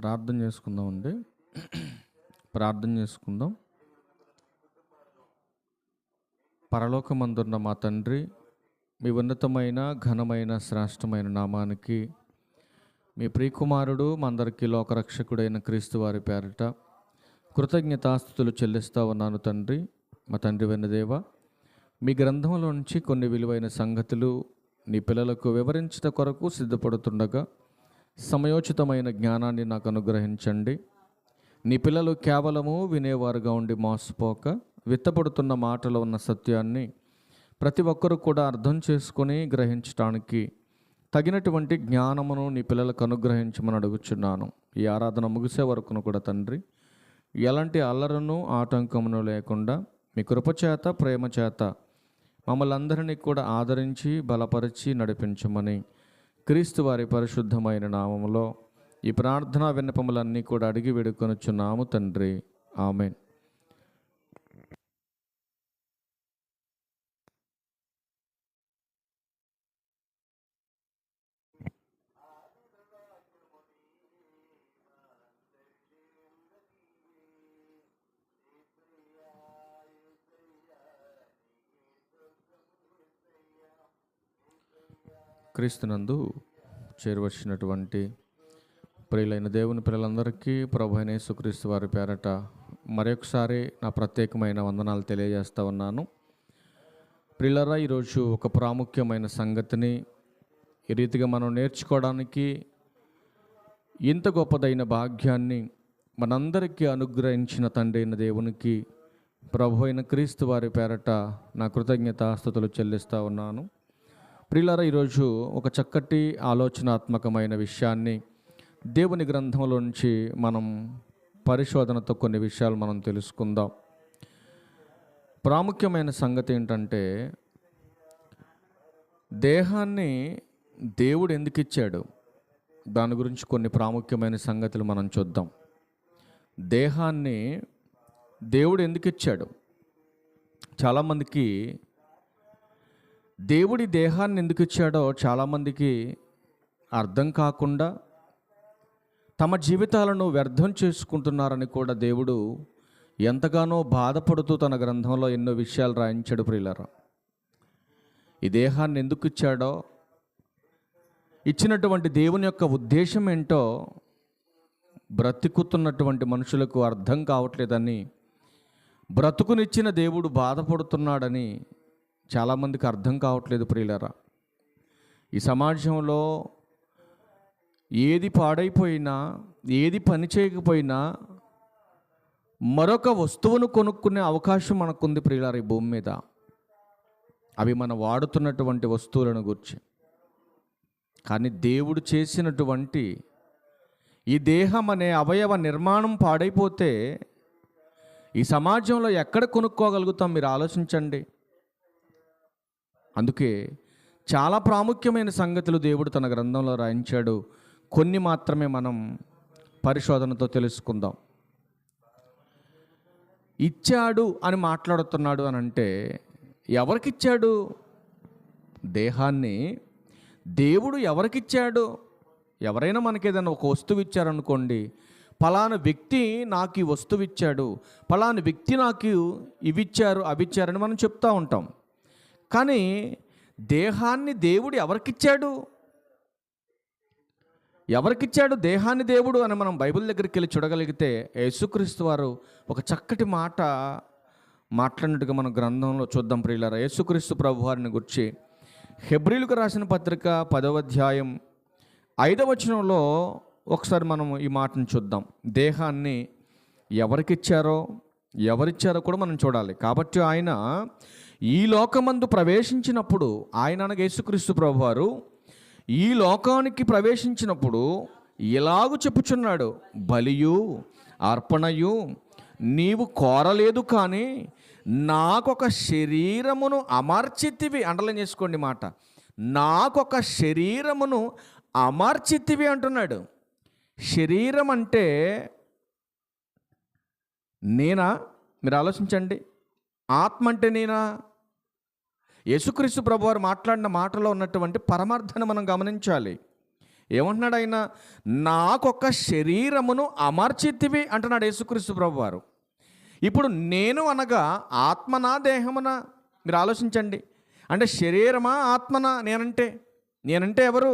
ప్రార్థన చేసుకుందామండి. ప్రార్థన చేసుకుందాం. పరలోకమందున్న మా తండ్రి, మీ ఉన్నతమైన ఘనమైన శ్రేష్టమైన నామానికి మీ ప్రియకుమారుడు మా అందరికీ లోకరక్షకుడైన క్రీస్తు వారి పేరిట కృతజ్ఞతాస్తుతులు చెల్లిస్తూ ఉన్నాను తండ్రి. మా తండ్రి వెన్నదేవ, మీ గ్రంథంలో నుంచి కొన్ని విలువైన సంగతులు నీ పిల్లలకు వివరించట కొరకు సిద్ధపడుతుండగా సమయోచితమైన జ్ఞానాన్ని నాకు అనుగ్రహించండి. నీ పిల్లలు కేవలము వినేవారుగా ఉండి మోసపోక విత్తపడుతున్న మాటలో ఉన్న సత్యాన్ని ప్రతి ఒక్కరూ కూడా అర్థం చేసుకొని గ్రహించడానికి తగినటువంటి జ్ఞానమును నీ పిల్లలకు అనుగ్రహించమని అడుగుచున్నాను. ఈ ఆరాధన ముగిసే వరకును కూడా తండ్రి, ఎలాంటి అల్లరను ఆటంకమును లేకుండా మీ కృపచేత ప్రేమ చేత మమ్మల్ని అందరినీ కూడా ఆదరించి బలపరిచి నడిపించమని క్రీస్తు వారి పరిశుద్ధమైన నామములో ఈ ప్రార్థనా విన్నపములన్నీ కూడా అడిగి వేడుకొనుచున్నాము తండ్రి. ఆమేన్. క్రీస్తునందు చేరువచ్చినటువంటి ప్రియులైన దేవుని పిల్లలందరికీ ప్రభు అయిన యేసుక్రీస్తు వారి పేరట మరొకసారి నా ప్రత్యేకమైన వందనాలు తెలియజేస్తూ ఉన్నాను. ప్రియులారా, ఈరోజు ఒక ప్రాముఖ్యమైన సంగతిని ఈ రీతిగా మనం నేర్చుకోవడానికి ఇంత గొప్పదైన భాగ్యాన్ని మనందరికీ అనుగ్రహించిన తండ్రి అయిన దేవునికి ప్రభు అయిన క్రీస్తు వారి పేరట నా కృతజ్ఞతాస్తుతులు చెల్లిస్తూ ఉన్నాను. ప్రియులారా, ఈరోజు ఒక చక్కటి ఆలోచనాత్మకమైన విషయాన్ని దేవుని గ్రంథంలో నుంచి మనం పరిశోధనతో కొన్ని విషయాలు మనం తెలుసుకుందాం. ప్రాముఖ్యమైన సంగతి ఏంటంటే, దేహాన్ని దేవుడు ఎందుకు ఇచ్చాడు, దాని గురించి కొన్ని ప్రాముఖ్యమైన సంగతులు మనం చూద్దాం. దేహాన్ని దేవుడు ఎందుకు ఇచ్చాడు? చాలామందికి దేవుడి దేహాన్ని ఎందుకు ఇచ్చాడో చాలామందికి అర్థం కాకుండా తమ జీవితాలను వ్యర్థం చేసుకుంటున్నారని కూడా దేవుడు ఎంతగానో బాధపడుతూ తన గ్రంథంలో ఎన్నో విషయాలు రాయించాడు. ప్రియులారా, ఈ దేహాన్ని ఎందుకు ఇచ్చాడో, ఇచ్చినటువంటి దేవుని యొక్క ఉద్దేశం ఏంటో బ్రతుకుతున్నటువంటి మనుషులకు అర్థం కావట్లేదని, బ్రతుకునిచ్చిన దేవుడు బాధపడుతున్నాడని చాలామందికి అర్థం కావట్లేదు. ప్రియులారా, ఈ సమాజంలో ఏది పాడైపోయినా, ఏది పని చేయకపోయినా మరొక వస్తువును కొనుక్కునే అవకాశం మనకుంది ప్రియులారా ఈ భూమి మీద. అవి మనం వాడుతున్నటువంటి వస్తువులను గురించి. కానీ దేవుడు చేసినటువంటి ఈ దేహం అనే అవయవ నిర్మాణం పాడైపోతే ఈ సమాజంలో ఎక్కడ కొనుక్కోగలుగుతాం? మీరు ఆలోచించండి. అందుకే చాలా ప్రాముఖ్యమైన సంగతులు దేవుడు తన గ్రంథంలో రాయించాడు. కొన్ని మాత్రమే మనం పరిశోధనతో తెలుసుకుందాం. ఇచ్చాడు అని మాట్లాడుతున్నాడు అని అంటే, ఎవరికిచ్చాడు దేహాన్ని? దేవుడు ఎవరికిచ్చాడు? ఎవరైనా మనకి ఏదైనా ఒక వస్తువు ఇచ్చారనుకోండి, పలానా వ్యక్తి నాకు ఈ వస్తువు ఇచ్చాడు, పలానా వ్యక్తి నాకు ఇవి ఇచ్చారు అవి ఇచ్చారని మనం చెప్తూ ఉంటాం. కానీ దేహాన్ని దేవుడు ఎవరికిచ్చాడు? ఎవరికిచ్చాడు దేహాన్ని దేవుడు అని మనం బైబిల్ దగ్గరికి వెళ్ళి చూడగలిగితే, యేసుక్రీస్తు వారు ఒక చక్కటి మాట మాట్లాడినట్టుగా మన గ్రంథంలో చూద్దాం. ప్రియులారా, యేసుక్రీస్తు ప్రభు వారిని గురించి హెబ్రీయులకు రాసిన పత్రిక 10వ అధ్యాయం 5వ వచనంలో ఒకసారి మనం ఈ మాటను చూద్దాం. దేహాన్ని ఎవరికిచ్చారో ఎవరిచ్చారో కూడా మనం చూడాలి. కాబట్టి ఆయన ఈ లోకమందు ప్రవేశించినప్పుడు, ఆయన అనగా యేసుక్రీస్తు ప్రభువారు ఈ లోకానికి ప్రవేశించినప్పుడు ఇలాగు చెప్పుచున్నాడు, బలియు అర్పణయు నీవు కోరలేదు, కానీ నాకొక శరీరమును అమర్చితివి. అండర్లైన్ చేసుకోండి మాట, నాకొక శరీరమును అమర్చితివి అంటున్నాడు. శరీరం అంటే నేనా? మీరు ఆలోచించండి. ఆత్మ అంటే నేనా? యేసుక్రీస్తు ప్రభువారు మాట్లాడిన మాటలో ఉన్నటువంటి పరమార్థాన్ని మనం గమనించాలి. ఏమంటున్నాడు ఆయన? నాకొక శరీరమును అమర్చితివి అంటున్నాడు యేసుక్రీస్తు ప్రభువారు. ఇప్పుడు నేను అనగా ఆత్మనా దేహమునా? మీరు ఆలోచించండి. అంటే శరీరమా ఆత్మనా? నేనంటే ఎవరు?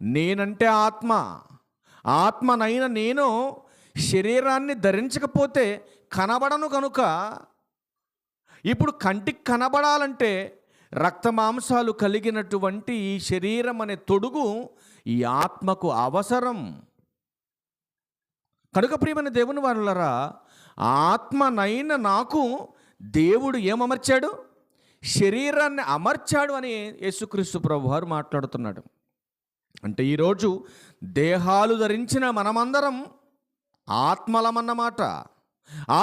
నేనంటే ఆత్మ. ఆత్మనైన నేను శరీరాన్ని ధరించకపోతే కనబడను కనుక, ఇప్పుడు కంటికి కనబడాలంటే రక్త మాంసాలు కలిగినటువంటి ఈ శరీరం అనే తొడుగు ఈ ఆత్మకు అవసరం. కనుక ప్రియమైన దేవుని వారులారా, ఆత్మనైన నాకు దేవుడు ఏమమర్చాడు? శరీరాన్ని అమర్చాడు అని యేసుక్రీస్తు ప్రభువారు మాట్లాడుతున్నాడు. అంటే ఈరోజు దేహాలు ధరించిన మనమందరం ఆత్మలమన్నమాట.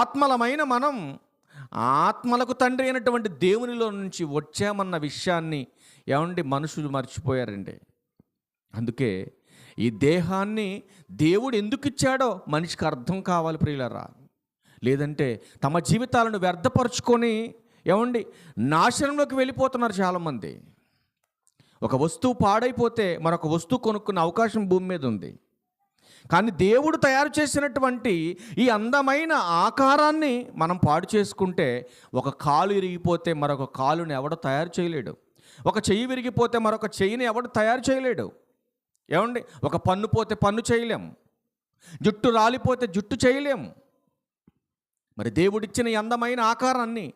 ఆత్మలమైన మనం ఆత్మలకు తండ్రి అయినటువంటి దేవునిలో నుంచి వచ్చామన్న విషయాన్ని మనుషులు మర్చిపోయారండి. అందుకే ఈ దేహాన్ని దేవుడు ఎందుకు ఇచ్చాడో మనిషికి అర్థం కావాలి ప్రియులారా. లేదంటే తమ జీవితాలను వ్యర్థపరుచుకొని నాశనంలోకి వెళ్ళిపోతున్నారు చాలామంది. ఒక వస్తువు పాడైపోతే మరొక వస్తువు కొనుక్కునే అవకాశం భూమి మీద ఉంది. కానీ దేవుడు తయారు చేసినటువంటి ఈ అందమైన ఆకారాన్ని మనం పాడు చేసుకుంటే, ఒక కాలు ఇరిగిపోతే మరొక కాలుని ఎవడు తయారు చేయలేడు. ఒక చెయ్యి విరిగిపోతే మరొక చెయ్యిని ఎవడు తయారు చేయలేడు. ఒక పన్ను పోతే పన్ను చేయలేం, జుట్టు రాలిపోతే జుట్టు చేయలేం. మరి దేవుడిచ్చిన ఈ అందమైన ఆకారాన్ని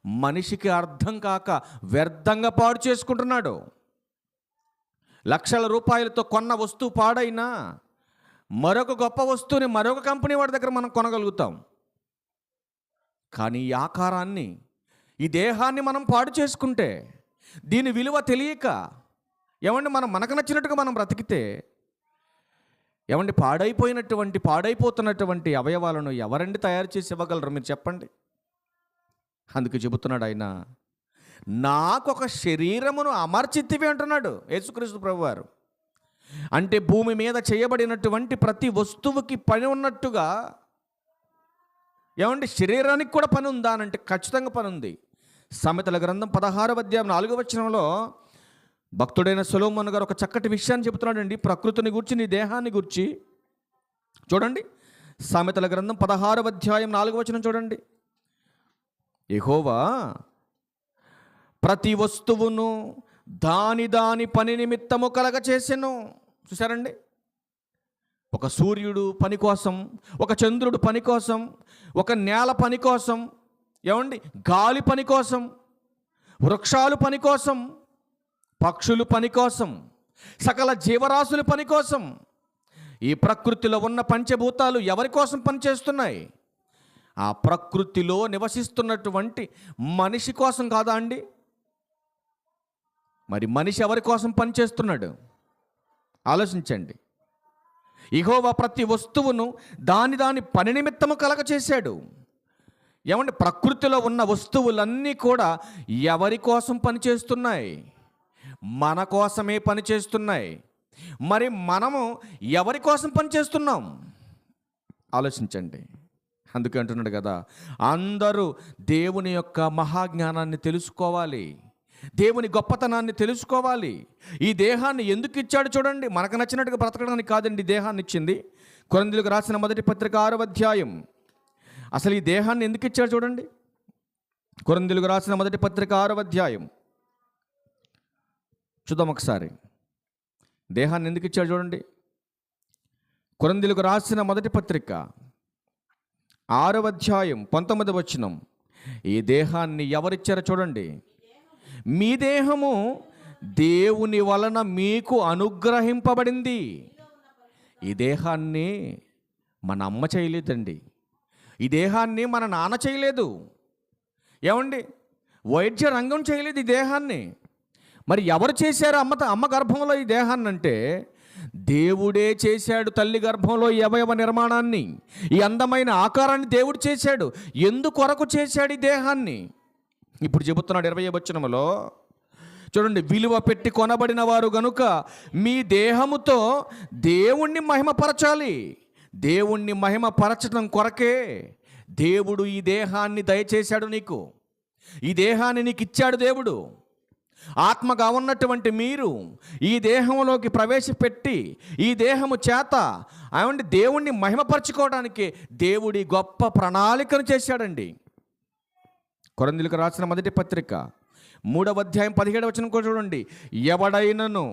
మనిషికి అర్థం కాక వ్యర్థంగా పాడు చేసుకుంటున్నాడు. లక్షల రూపాయలతో కొన్న వస్తువు పాడైనా మరొక గొప్ప వస్తువుని మరొక కంపెనీ వాడి దగ్గర మనం కొనగలుగుతాం. కానీ ఈ ఆకారాన్ని, ఈ దేహాన్ని మనం పాడు చేసుకుంటే, దీని విలువ తెలియక మనం మనకు నచ్చినట్టుగా మనం బ్రతికితే పాడైపోతున్నటువంటి అవయవాలను ఎవరండి తయారు చేసి ఇవ్వగలరు? మీరు చెప్పండి. అందుకు చెబుతున్నాడు ఆయన, నాకొక శరీరమును అమర్చితివి అంటున్నాడు యేసుక్రీస్తు ప్రభువారు. అంటే భూమి మీద చేయబడినటువంటి ప్రతి వస్తువుకి పని ఉన్నట్టుగా శరీరానికి కూడా పని ఉందా అంటే ఖచ్చితంగా పని ఉంది. సామెతల గ్రంథం 16వ అధ్యాయం 4వ వచనంలో భక్తుడైన సొలొమోను గారు ఒక చక్కటి విషయాన్ని చెబుతున్నాడండి. ప్రకృతిని గురించి, నీ దేహాన్ని గురించి. చూడండి, సామెతల గ్రంథం 16వ అధ్యాయం 4వ వచనం చూడండి. యెహోవా ప్రతి వస్తువును దాని పని నిమిత్తము కలగ చేసెను. చూసారండి, ఒక సూర్యుడు పని కోసం, ఒక చంద్రుడు పని కోసం, ఒక నేల పని కోసం, గాలి పని కోసం, వృక్షాలు పని కోసం, పక్షులు పని కోసం, సకల జీవరాశుల పని కోసం. ఈ ప్రకృతిలో ఉన్న పంచభూతాలు ఎవరి కోసం పనిచేస్తున్నాయి? ఆ ప్రకృతిలో నివసిస్తున్నటువంటి మనిషి కోసం కాదా అండి? మరి మనిషి ఎవరి కోసం పనిచేస్తున్నాడు? ఆలోచించండి. యెహోవా ప్రతి వస్తువును దాని పని నిమిత్తము కలగ చేశాడు. ప్రకృతిలో ఉన్న వస్తువులన్నీ కూడా ఎవరి కోసం పనిచేస్తున్నాయి? మన కోసమే పనిచేస్తున్నాయి. మరి మనము ఎవరి కోసం పనిచేస్తున్నాం? ఆలోచించండి. అందుకే అంటున్నాడు కదా, అందరూ దేవుని యొక్క మహాజ్ఞానాన్ని తెలుసుకోవాలి, దేవుని గొప్పతనాన్ని తెలుసుకోవాలి. ఈ దేహాన్ని ఎందుకు ఇచ్చాడు చూడండి. మనకు నచ్చినట్టుగా బ్రతకడానికి కాదండి ఈ దేహాన్ని ఇచ్చింది. కొరింథీయులకు రాసిన మొదటి పత్రిక 6వ అధ్యాయం. అసలు ఈ దేహాన్ని ఎందుకు ఇచ్చాడు చూడండి. కొరింథీయులకు రాసిన మొదటి పత్రిక 6వ అధ్యాయం చూద్దాం ఒకసారి. దేహాన్ని ఎందుకు ఇచ్చాడు చూడండి. కొరింథీయులకు రాసిన మొదటి పత్రిక 6వ అధ్యాయం 19వ వచనం. ఈ దేహాన్ని ఎవరిచ్చారో చూడండి. మీ దేహము దేవుని వలన మీకు అనుగ్రహింపబడింది. ఈ దేహాన్ని మన అమ్మ చేయలేదండి. ఈ దేహాన్ని మన నాన్న చేయలేదు. వైద్య రంగం చేయలేదు ఈ దేహాన్ని. మరి ఎవరు చేశారు అమ్మ గర్భంలో ఈ దేహాన్ని అంటే? దేవుడే చేశాడు. తల్లి గర్భంలో ఈ అవయవ నిర్మాణాన్ని, ఈ అందమైన ఆకారాన్ని దేవుడు చేశాడు. ఎందుకొరకు చేశాడు ఈ దేహాన్ని? ఇప్పుడు చెబుతున్నాడు 20వ వచనంలో చూడండి. విలువ పెట్టి కొనబడిన వారు గనుక మీ దేహముతో దేవుణ్ణి మహిమపరచాలి. దేవుణ్ణి మహిమపరచడం కొరకే దేవుడు ఈ దేహాన్ని దయచేశాడు నీకు. ఈ దేహాన్ని నీకు ఇచ్చాడు దేవుడు. ఆత్మగా ఉన్నటువంటి మీరు ఈ దేహంలోకి ప్రవేశపెట్టి ఈ దేహము చేత ఏమంటే దేవుణ్ణి మహిమపరచుకోవడానికి దేవుడి గొప్ప ప్రణాళికను చేశాడండి. కొరింథీయులకు రాసిన మొదటి పత్రిక 3వ అధ్యాయం 17వ వచనం కూడా చూడండి. ఎవడైనను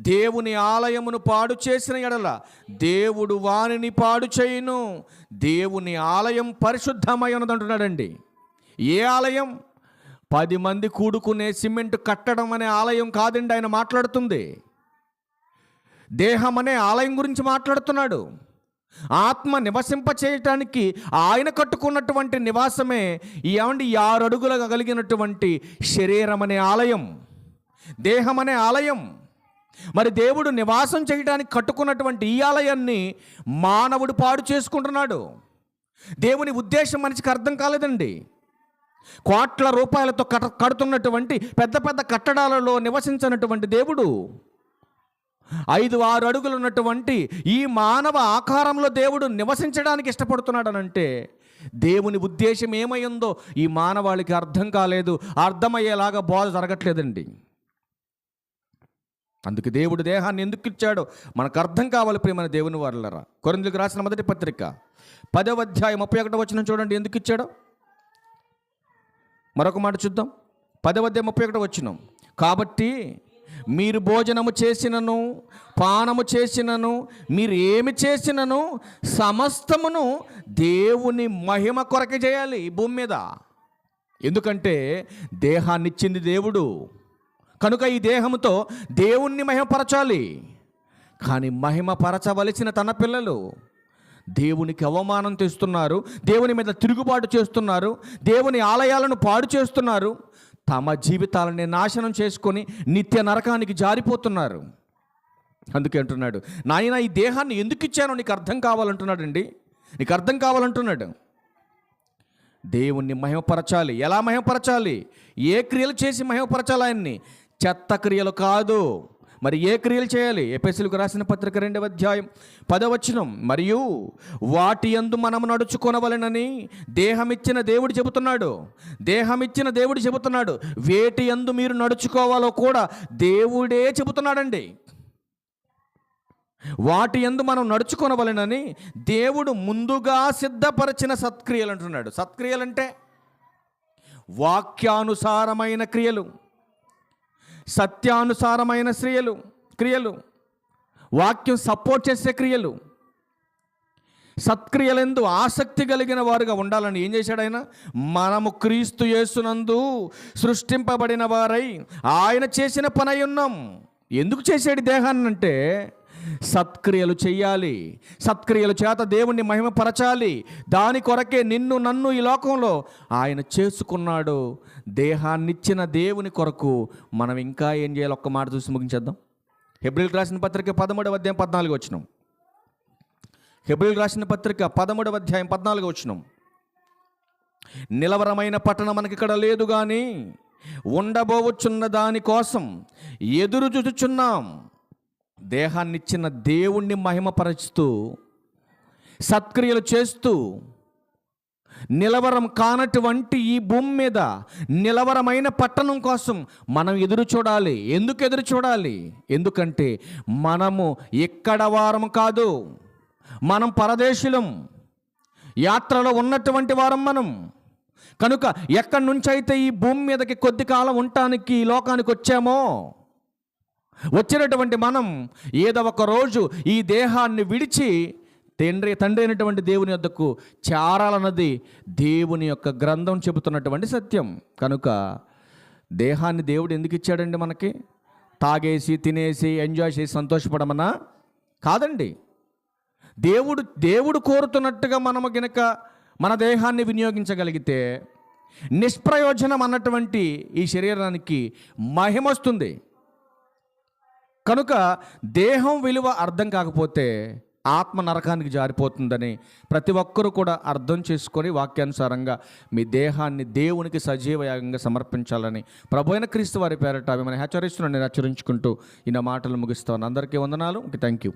దేవుని ఆలయమును పాడు చేసిన ఎడల దేవుడు వానిని పాడు చేయును. దేవుని ఆలయం పరిశుద్ధమై ఉన్నదంటున్నాడండి. ఏ ఆలయం? 10 మంది కూడుకునే సిమెంట్ కట్టడం అనే ఆలయం కాదండి ఆయన మాట్లాడుతుంది. దేహం అనే ఆలయం గురించి మాట్లాడుతున్నాడు. ఆత్మ నివసింప చేయటానికి ఆయన కట్టుకున్నటువంటి నివాసమే ఏమండి 6 అడుగులు కలిగినటువంటి శరీరం అనే ఆలయం, దేహం అనే ఆలయం. మరి దేవుడు నివాసం చేయడానికి కట్టుకున్నటువంటి ఈ ఆలయాన్ని మానవుడు పాడు చేసుకుంటున్నాడు. దేవుని ఉద్దేశం మనిషికి అర్థం కాలేదండి. కోట్ల రూపాయలతో కడుతున్నటువంటి పెద్ద పెద్ద కట్టడాలలో నివసించినటువంటి దేవుడు 5-6 అడుగులు ఉన్నటువంటి ఈ మానవ ఆకారంలో దేవుడు నివసించడానికి ఇష్టపడుతున్నాడనంటే దేవుని ఉద్దేశం ఏమైందో ఈ మానవాళికి అర్థం కాలేదు, అర్థమయ్యేలాగా బోధ జరగట్లేదండి. అందుకే దేవుడు దేహాన్ని ఎందుకు ఇచ్చాడో మనకు అర్థం కావాలి ప్రియమైన దేవుని వారలారా. కొరింథీయులకు రాసిన మొదటి పత్రిక 10వ అధ్యాయం 31వ వచనం చూడండి. ఎందుకు ఇచ్చాడో మరొక మాట చూద్దాం. 10వ అధ్యాయం 31వ వచనం. కాబట్టి మీరు భోజనము చేసినను పానము చేసినను మీరు ఏమి చేసినను సమస్తమును దేవుని మహిమ కొరకే చేయాలి ఈ భూమి మీద. ఎందుకంటే దేహాన్ని ఇచ్చింది దేవుడు కనుక ఈ దేహంతో దేవుణ్ణి మహిమపరచాలి. కానీ మహిమపరచవలసిన తన పిల్లలు దేవునికి అవమానం తెస్తున్నారు, దేవుని మీద తిరుగుబాటు చేస్తున్నారు, దేవుని ఆలయాలను పాడు చేస్తున్నారు, తమ జీవితాలని నాశనం చేసుకొని నిత్య నరకానికి జారిపోతున్నారు. అందుకే అంటున్నాడు, నాయన ఈ దేహాన్ని ఎందుకు ఇచ్చానో నీకు అర్థం కావాలంటున్నాడండి. నీకు అర్థం కావాలంటున్నాడు. దేవుణ్ణి మహిమపరచాలి. ఎలా మహిమపరచాలి? ఏ క్రియలు చేసి మహిమపరచాలి ఆయన్ని? చెత్త క్రియలు కాదు. మరి ఏ క్రియలు చేయాలి? ఎఫెసీయులకు రాసిన పత్రిక 2వ అధ్యాయం 10వ వచనం. మరియు వాటి యందు మనము నడుచుకొనవలెనని దేహమిచ్చిన దేవుడు చెబుతున్నాడు. దేహమిచ్చిన దేవుడు చెబుతున్నాడు. వేటి యందు మీరు నడుచుకోవాలో కూడా దేవుడే చెబుతున్నాడండి. వాటి యందు మనం నడుచుకొనవలెనని దేవుడు ముందుగా సిద్ధపరిచిన సత్క్రియలు అంటున్నాడు. సత్క్రియలంటే వాక్యానుసారమైన క్రియలు, సత్యానుసారమైన క్రియలు, వాక్యం సపోర్ట్ చేసే క్రియలు. సత్క్రియలందు ఆసక్తి కలిగిన వారుగా ఉండాలని ఏం చేశాడు ఆయన? మనము క్రీస్తు యేసునందు సృష్టింపబడిన వారై ఆయన చేసిన పని అయి ఉన్నాం. ఎందుకు చేశాడు దేహాన్ని అంటే సత్క్రియలు చెయ్యాలి. సత్క్రియలు చేత దేవుణ్ణి మహిమపరచాలి. దాని కొరకే నిన్ను నన్ను ఈ లోకంలో ఆయన చేసుకున్నాడు. దేహాన్నిచ్చిన దేవుని కొరకు మనం ఇంకా ఏం చేయాలి? ఒక్క మాట చూసి ముగించేద్దాం. హెబ్రీయులకు రాసిన పత్రిక 13వ అధ్యాయం 14వ వచనం. హెబ్రీయులకు రాసిన పత్రిక 13వ అధ్యాయం 14వ వచనం. నిలవరమైన పట్టణం మనకి ఇక్కడ లేదు కానీ ఉండబోవచ్చున్న దాని కోసం ఎదురు చూచుచున్నాం. దేహాన్నిచ్చిన దేవుణ్ణి మహిమపరుస్తూ సత్క్రియలు చేస్తూ నిలవరం కానటువంటి ఈ భూమి మీద నిలవరమైన పట్టణం కోసం మనం ఎదురు చూడాలి. ఎందుకు ఎదురు చూడాలి? ఎందుకంటే మనము ఎక్కడ వారం కాదు, మనం పరదేశులం, యాత్రలో ఉన్నటువంటి వారం మనం. కనుక ఎక్కడి నుంచి అయితే ఈ భూమి మీదకి కొద్ది కాలం ఉండటానికి ఈ లోకానికి వచ్చామో, వచ్చినటువంటి మనం ఏదో ఒక రోజు ఈ దేహాన్ని విడిచి తండ్రి అయినటువంటి దేవుని యొద్దకు చేరాలన్నది దేవుని యొక్క గ్రంథం చెబుతున్నటువంటి సత్యం. కనుక దేహాన్ని దేవుడు ఎందుకు ఇచ్చాడండి మనకి? తాగేసి తినేసి ఎంజాయ్ చేసి సంతోషపడమన్నా కాదండి. దేవుడు కోరుతున్నట్టుగా మనము గనక మన దేహాన్ని వినియోగించగలిగితే నిష్ప్రయోజనం అన్నటువంటి ఈ శరీరానికి మహిమ వస్తుంది. కనుక దేహం విలువ అర్థం కాకపోతే ఆత్మ నరకానికి జారిపోతుందని ప్రతి ఒక్కరూ కూడా అర్థం చేసుకొని వాక్యానుసారంగా మీ దేహాన్ని దేవునికి సజీవయాగంగా సమర్పించాలని ప్రభువైన క్రీస్తు వారి పేరట మిమ్మల్ని హెచ్చరిస్తున్నాను. నేను హెచ్చరించుకుంటూ ఈ నా మాటలు ముగిస్తాను. అందరికీ వందనాలు. Thank you.